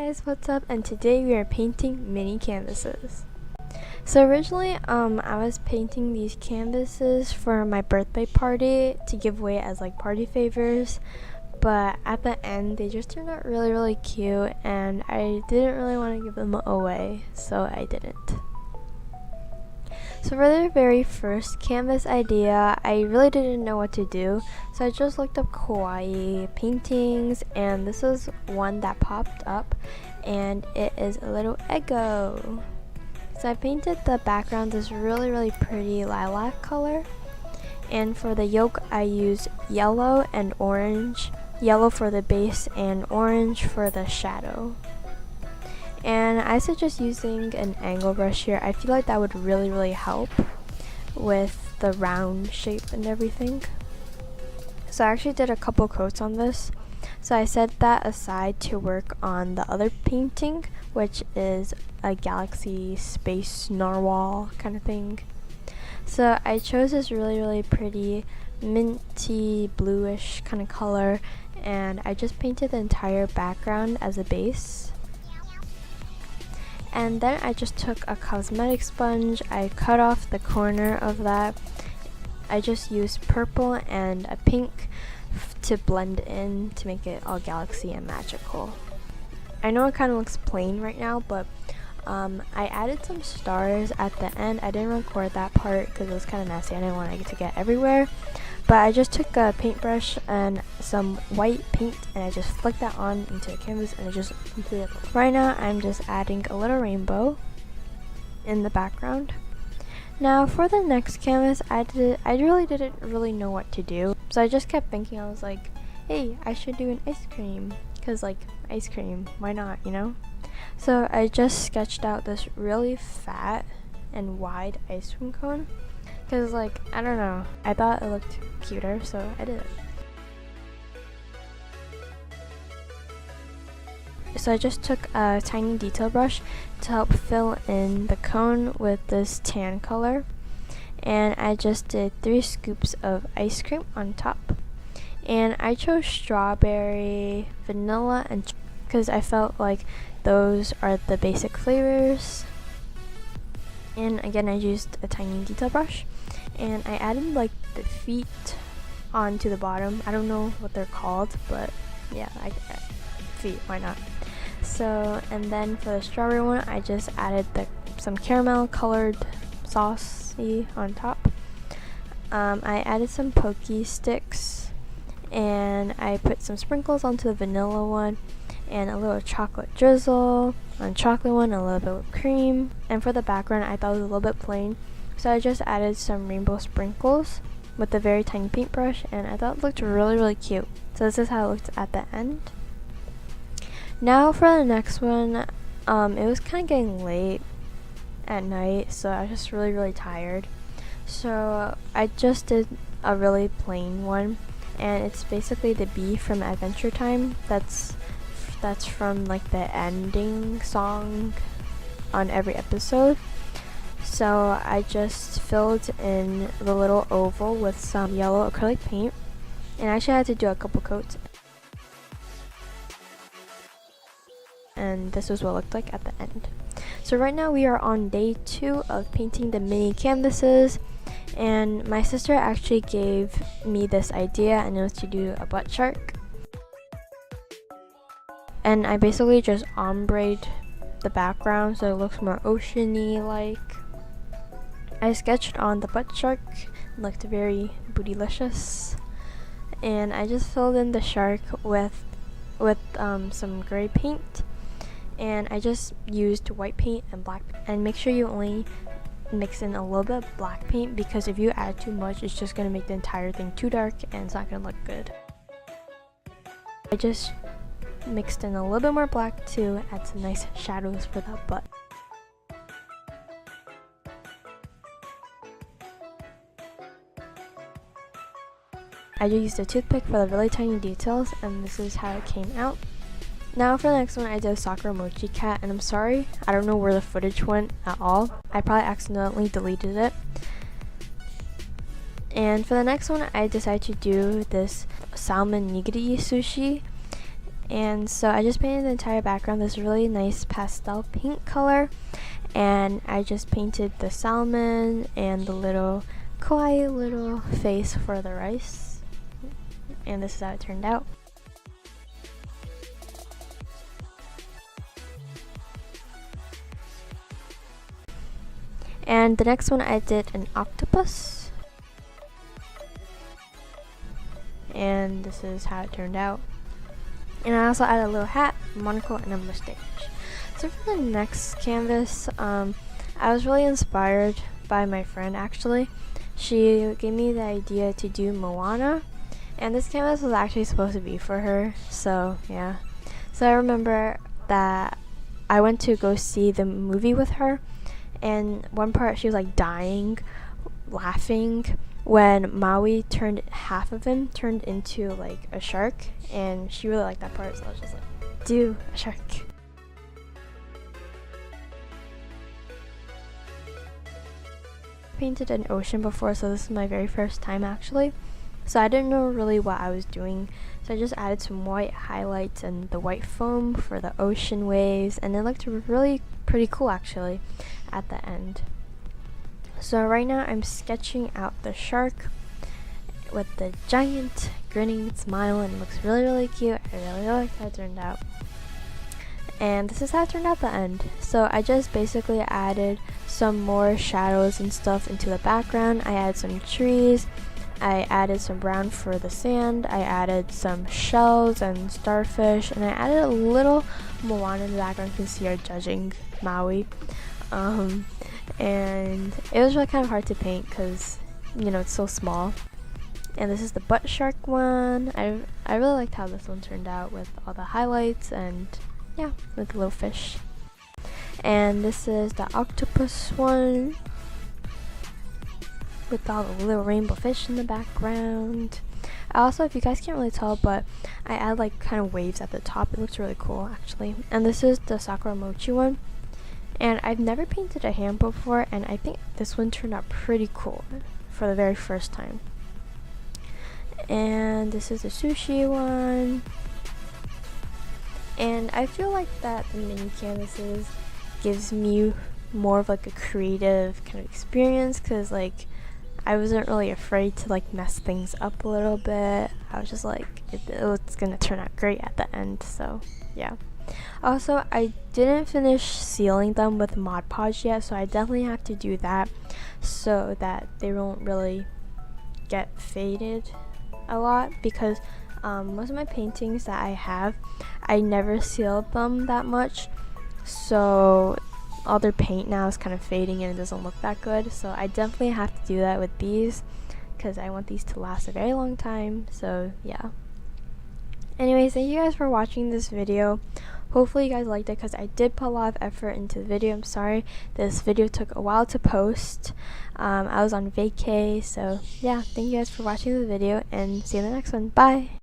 Guys, what's up? And today we are painting mini canvases. So originally I was painting these canvases for my birthday party to give away as like party favors, but at the end they just turned out really cute and I didn't really want to give them away, so I didn't. So for the very first canvas idea, I really didn't know what to do, so I just looked up kawaii paintings, and this is one that popped up, and it is a little Eggo. So I painted the background this really pretty lilac color, and for the yoke I used yellow and orange, yellow for the base and orange for the shadow. And I suggest using an angle brush here. I feel like that would really help with the round shape and everything. So I actually did a couple coats on this. So I set that aside to work on the other painting, which is a galaxy space narwhal kind of thing. So I chose this really pretty minty bluish kind of color, and I just painted the entire background as a base. And then I just took a cosmetic sponge, I cut off the corner of that. I just used purple and a pink to blend in to make it all galaxy and magical. I know it kind of looks plain right now, but I added some stars at the end. I didn't record that part because it was kind of messy. I didn't want it to get everywhere. But I just took a paintbrush and some white paint and I just flicked that on into the canvas and it just completed. Right now I'm just adding a little rainbow in the background. Now for the next canvas, I really didn't know what to do. So I just kept thinking, I was like, hey, I should do an ice cream. Because like, ice cream, why not, you know? So I just sketched out this really fat and wide ice cream cone. Because like, I don't know, I thought it looked cuter, so I did it. So I just took a tiny detail brush to help fill in the cone with this tan color. And I just did 3 scoops of ice cream on top. And I chose strawberry, vanilla, and because I felt like those are the basic flavors. And again, I used a tiny detail brush. And I added like the feet onto the bottom. I don't know what they're called, but yeah, feet, why not? So, and then for the strawberry one, I just added some caramel colored sauce-y on top. I added some pokey sticks, and I put some sprinkles onto the vanilla one, and a little chocolate drizzle on chocolate one, a little bit of cream. And for the background, I thought it was a little bit plain, so I just added some rainbow sprinkles with a very tiny paintbrush, and I thought it looked really cute. So this is how it looked at the end. Now for the next one, it was kind of getting late at night, so I was just really tired. So I just did a really plain one, and it's basically the bee from Adventure Time. That's from like the ending song on every episode. So I just filled in the little oval with some yellow acrylic paint, and I actually had to do a couple coats. And this is what it looked like at the end. So right now we are on day 2 of painting the mini canvases, and my sister actually gave me this idea, and it was to do a butt shark. And I basically just ombre'd the background so it looks more ocean-y like. I sketched on the butt shark, it looked very bootylicious, and I just filled in the shark with some gray paint, and I just used white paint and black paint. And make sure you only mix in a little bit of black paint, because if you add too much, it's just going to make the entire thing too dark and it's not going to look good. I just mixed in a little bit more black to add some nice shadows for that butt. I just used a toothpick for the really tiny details, and this is how it came out. Now for the next one, I did a soccer emoji cat, and I'm sorry, I don't know where the footage went at all. I probably accidentally deleted it. And for the next one, I decided to do this salmon nigiri sushi, And so I just painted the entire background this really nice pastel pink color, and I just painted the salmon and the little kawaii little face for the rice, and this is how it turned out. And the next one I did an octopus, and this is how it turned out. And I also added a little hat, monocle, and a mustache. So for the next canvas, I was really inspired by my friend actually. She gave me the idea to do Moana, and this canvas was actually supposed to be for her, so yeah. So I remember that I went to go see the movie with her, and one part she was like dying, laughing, when Maui turned half of him turned into like a shark, and she really liked that part, so I was just like, do a shark. Painted an ocean before, so this is my very first time actually, so I didn't know really what I was doing, so I just added some white highlights and the white foam for the ocean waves, and it looked really pretty cool actually at the end. So right now I'm sketching out the shark with the giant grinning smile, and it looks really cute. I really like how it turned out. And this is how it turned out at the end. So I just basically added some more shadows and stuff into the background. I added some trees, I added some brown for the sand, I added some shells and starfish, and I added a little Moana in the background. You can see her judging Maui. And it was really kind of hard to paint because, you know, it's so small. And this is the butt shark one. I really liked how this one turned out with all the highlights and yeah, with the little fish. And this is the octopus one with all the little rainbow fish in the background. Also, if you guys can't really tell, but I add like kind of waves at the top. It looks really cool actually. And this is the Sakura Mochi one. And I've never painted a hand before, and I think this one turned out pretty cool for the very first time. And this is the sushi one. And I feel like that the mini canvases gives me more of like a creative kind of experience, because like I wasn't really afraid to like mess things up a little bit. I was just like, it's gonna turn out great at the end, so yeah. Also, I didn't finish sealing them with Mod Podge yet, so I definitely have to do that so that they won't really get faded a lot, because most of my paintings that I have, I never sealed them that much, so all their paint now is kind of fading and it doesn't look that good. So I definitely have to do that with these because I want these to last a very long time, so yeah. Anyways, thank you guys for watching this video. Hopefully you guys liked it, because I did put a lot of effort into the video. I'm sorry this video took a while to post. I was on vacay, so yeah, thank you guys for watching the video, and see you in the next one. Bye!